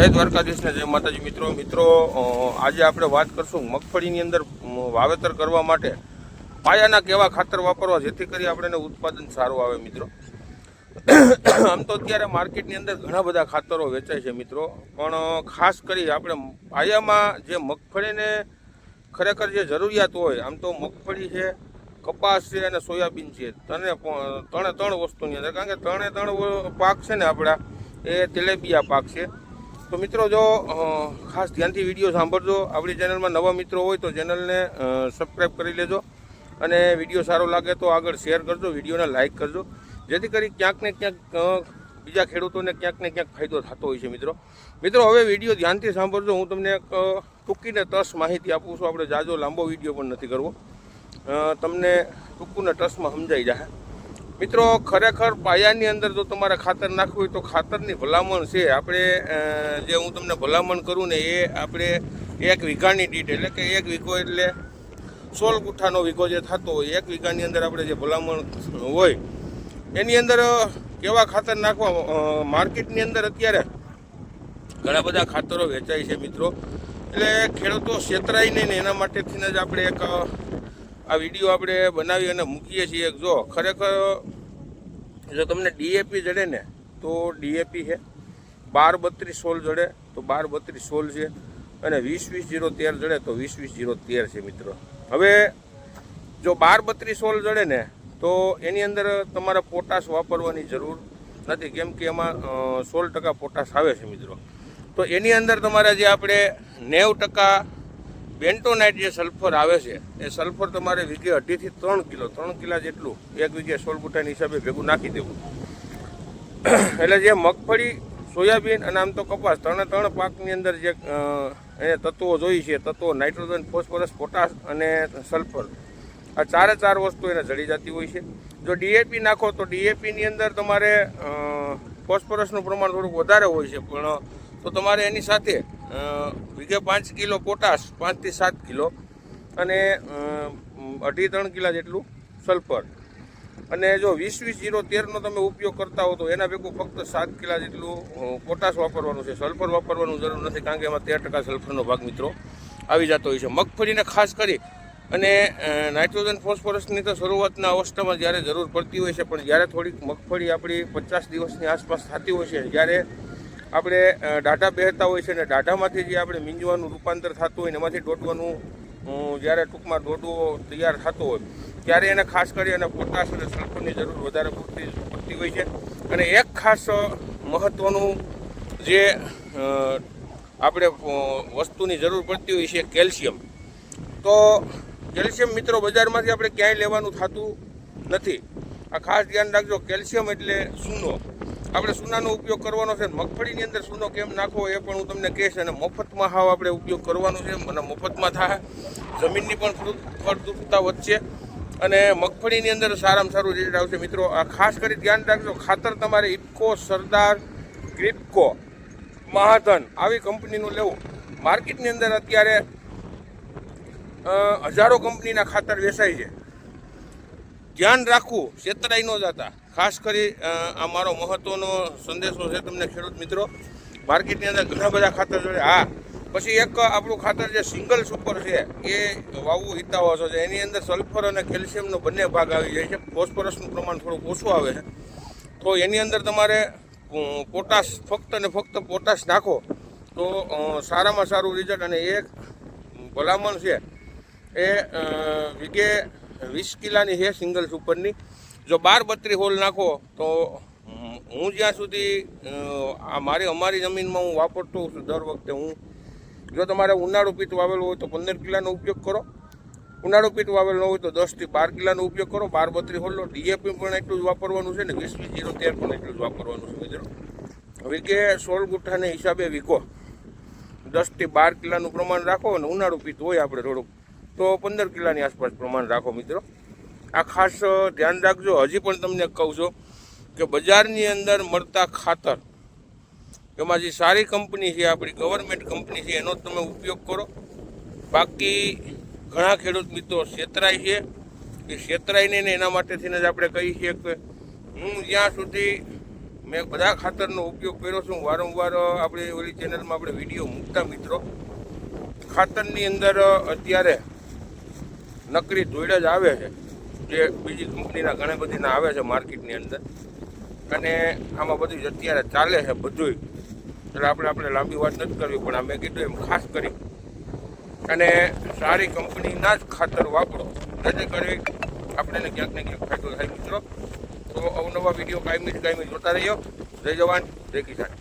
જય દ્વારકાધીશ ને જય માતાજી મિત્રો આજે આપણે વાત કરશું મગફળીની અંદર વાવેતર કરવા માટે પાયાના કેવા ખાતર વાપરવા જેથી કરી આપણે ઉત્પાદન સારું આવે મિત્રો। આમ તો અત્યારે માર્કેટની અંદર ઘણા બધા ખાતરો વેચાય છે મિત્રો, પણ ખાસ કરી આપણે પાયામાં જે મગફળીને ખરેખર જે જરૂરિયાત હોય, આમ તો મગફળી છે, કપાસ છે અને સોયાબીન છે, ત્રણ વસ્તુની અંદર, કારણ કે ત્રણ પાક છે ને આપણા એ તેલેબિયા પાક છે। તો મિત્રો જો ખાસ ધ્યાનથી વિડીયો સાંભળજો। આપણી ચેનલમાં નવા મિત્રો હોય તો ચેનલને સબસ્ક્રાઈબ કરી લેજો અને વિડીયો સારો લાગે તો આગળ શેર કરજો, વિડીયોને લાઇક કરજો, જેથી કરી ક્યાંક ને ક્યાંક બીજા ખેડૂતોને ક્યાંક ને ક્યાંક ફાયદો થતો હોય છે મિત્રો હવે વિડીયો ધ્યાનથી સાંભળજો। હું તમને એક ટૂંકીને ટસ માહિતી આપું છું, આપણે જાજો લાંબો વિડીયો પણ નથી કરવો, તમને ટૂંકુને ટસમાં સમજાઈ જાય મિત્રો। ખરેખર પાયાની અંદર જો તમારે ખાતર નાખવું હોય તો ખાતરની ભલામણ છે આપણે જે હું તમને ભલામણ કરું ને એ આપણે 1 વીઘાની દીઠ, એટલે કે 1 વીઘો એટલે 16 ગુઠ્ઠાનો વીઘો જે થતો હોય, 1 વીઘાની અંદર આપણે જે ભલામણ હોય એની અંદર કેવા ખાતર નાખવા। માર્કેટની અંદર અત્યારે ઘણા બધા ખાતરો વેચાય છે મિત્રો, એટલે ખેડૂતો છેતરાય નહીં ને એના માટેથી જ આપણે એક આ વિડીયો આપણે બનાવી અને મૂકીએ છીએ। જો ખરેખર જો તમને ડીએપી જડે ને તો ડીએપી છે, 12-32-16 જડે તો 12-32-16 છે, અને 20-20-0-13 જડે તો 20-20-0-13 છે મિત્રો। હવે જો 12-32-16 જડે ને તો એની અંદર તમારે પોટાશ વાપરવાની જરૂર નથી, કેમ કે એમાં 16% પોટાશ આવે છે મિત્રો। તો એની અંદર તમારે જે આપણે 90% બેન્ટોનાઇટ જે સલ્ફર આવે છે એ સલ્ફર તમારે વીઘે 2.5 થી 3 કિલો જેટલું 1 વીઘે 16 ગુઠ્ઠાની હિસાબે ભેગું નાખી દેવું। એટલે જે મગફળી, સોયાબીન અને આમ તો કપાસ ત્રણે પાકની અંદર જે એને તત્વો જોઈએ છે, તત્વો નાઇટ્રોજન, ફોસ્ફરસ, પોટાશ અને સલ્ફર, આ 4 વસ્તુ એને જડી જતી હોય છે। જો ડીએપી નાખો તો ડીએપીની અંદર તમારે ફોસ્ફરસનું પ્રમાણ થોડુંક વધારે હોય છે, પણ તો તમારે એની સાથે વીઘે 5 કિલો પોટાશ, 5 થી 7 કિલો અને 2.5-3 કિલા જેટલું સલ્ફર, અને જો 20-20-0-13નો તમે ઉપયોગ કરતા હો તો એના ભેગું ફક્ત 7 કિલા જેટલું પોટાશ વાપરવાનું છે, સલ્ફર વાપરવાનું જરૂર નથી, કારણ કે એમાં 13% સલ્ફરનો ભાગ મિત્રો આવી જતો હોય છે। મગફળીને ખાસ કરી અને નાઇટ્રોજન, ફોસ્ફરસની તો શરૂઆતના અવસ્થામાં જ્યારે જરૂર પડતી હોય છે, પણ જ્યારે થોડીક મગફળી આપણી 50 દિવસની આસપાસ થતી હોય છે, જ્યારે આપણે દાઢા બેહતા હોય છે ને દાઢામાંથી જે આપણે મીંજવાનું રૂપાંતર થતું હોય ને એમાંથી દોડવાનું જ્યારે ટૂંકમાં દોડવો તૈયાર થતો હોય ત્યારે એને ખાસ કરી અને પોટાશ અને સલ્ફરની જરૂર વધારે પડતી હોય છે। અને એક ખાસ મહત્ત્વનું જે આપણે વસ્તુની જરૂર પડતી હોય છે કેલ્શિયમ। તો કેલ્શિયમ મિત્રો બજારમાંથી આપણે ક્યાંય લેવાનું થતું નથી, આ ખાસ ધ્યાન રાખજો। કેલ્શિયમ એટલે સૂનો, આપણે સૂનાનો ઉપયોગ કરવાનો છે। મગફળીની અંદર સૂનો કેમ નાખવો એ પણ હું તમને કહીશ, અને મફતમાં હાવ આપણે ઉપયોગ કરવાનો છે, અને મફતમાં થાય, જમીનની પણ ફળદ્રુપતા વધશે અને મગફળીની અંદર સારામાં સારું રિઝલ્ટ આવશે મિત્રો। આ ખાસ કરી ધ્યાન રાખજો, ખાતર તમારે ઇફકો, સરદાર, ગ્રીપકો, મહાધન આવી કંપનીનું લેવું। માર્કેટની અંદર અત્યારે હજારો કંપનીના ખાતર વેચાય છે, ધ્યાન રાખવું, છેતરાઈ ન જતા। ખાસ કરી આ મારો મહત્વનો સંદેશો છે તમને ખેડૂત મિત્રો। માર્કેટની અંદર ઘણા બધા ખાતર જોડે, હા પછી એક આપણું ખાતર જે સિંગલ સુપર છે એ વાવવું હિતાવહ છે, એની અંદર સલ્ફર અને કેલ્શિયમનો બંને ભાગ આવી જાય છે, ફોસ્ફરસનું પ્રમાણ થોડુંક ઓછું આવે છે, તો એની અંદર તમારે પોટાશ, ફક્ત ને ફક્ત પોટાશ નાખો તો સારામાં સારું રિઝલ્ટ। અને એક ભલામણ છે એ વીઘે 20 કિલાની છે સિંગલ સુપરની, જો 12-32 હોલ નાખો તો હું જ્યાં સુધી અમારી જમીનમાં હું વાપરતો છું દર વખતે, હું જો તમારે ઉનાળુ પીટ વાવેલું હોય તો 15 કિલાનો ઉપયોગ કરો, ઉનાળુ પીટ વાવેલ ન હોય તો 10 થી 12 કિલાનો ઉપયોગ કરો, 12-32 હોલનો। ડીએપી પણ એટલું જ વાપરવાનું છે ને 20-20-0-13 પણ એટલું જ વાપરવાનું છે મિત્રો। વીઘે 16 ગુઠ્ઠાને હિસાબે વીઘો 10 થી 12 કિલાનું પ્રમાણ રાખો, અને ઉનાળુ પીટ હોય આપણે થોડુંક તો 15 કિલાની આસપાસ પ્રમાણ રાખો મિત્રો। આ ખાસ ધ્યાન રાખજો। હજી પણ તમને કહું છું કે બજારની અંદર મળતા ખાતર એમાં જે સારી કંપની છે, આપણી ગવર્મેન્ટ કંપની છે, એનો તમે ઉપયોગ કરો। બાકી ઘણા ખેડૂત મિત્રો છેતરાય છે, એ છેતરાય નહીં ને એના માટેથી જ આપણે કહીએ છીએ કે હું જ્યાં સુધી મેં બધા ખાતરનો ઉપયોગ કર્યો છું. વારંવાર આપણે ઓલી ચેનલમાં આપણે વિડીયો મૂકતા મિત્રો. ખાતરની અંદર અત્યારે નકરી ધૂળ જ આવે છે, જે બીજી કંપનીના ઘણા બધીના આવે છે માર્કેટની અંદર, અને આમાં બધું જ અત્યારે ચાલે છે બધું. એટલે આપણે લાંબી વાત નથી કરવી, પણ આ મેં કીધું એમ ખાસ કરી અને સારી કંપનીના જ ખાતર વાપરો, જેથી કરી આપણને ક્યાંક ને ક્યાંક ફાયદો થાય મિત્રો. તો અવનવા વિડીયો કાયમી જોતા રહીયો. જય જવાન, જય કિસાન.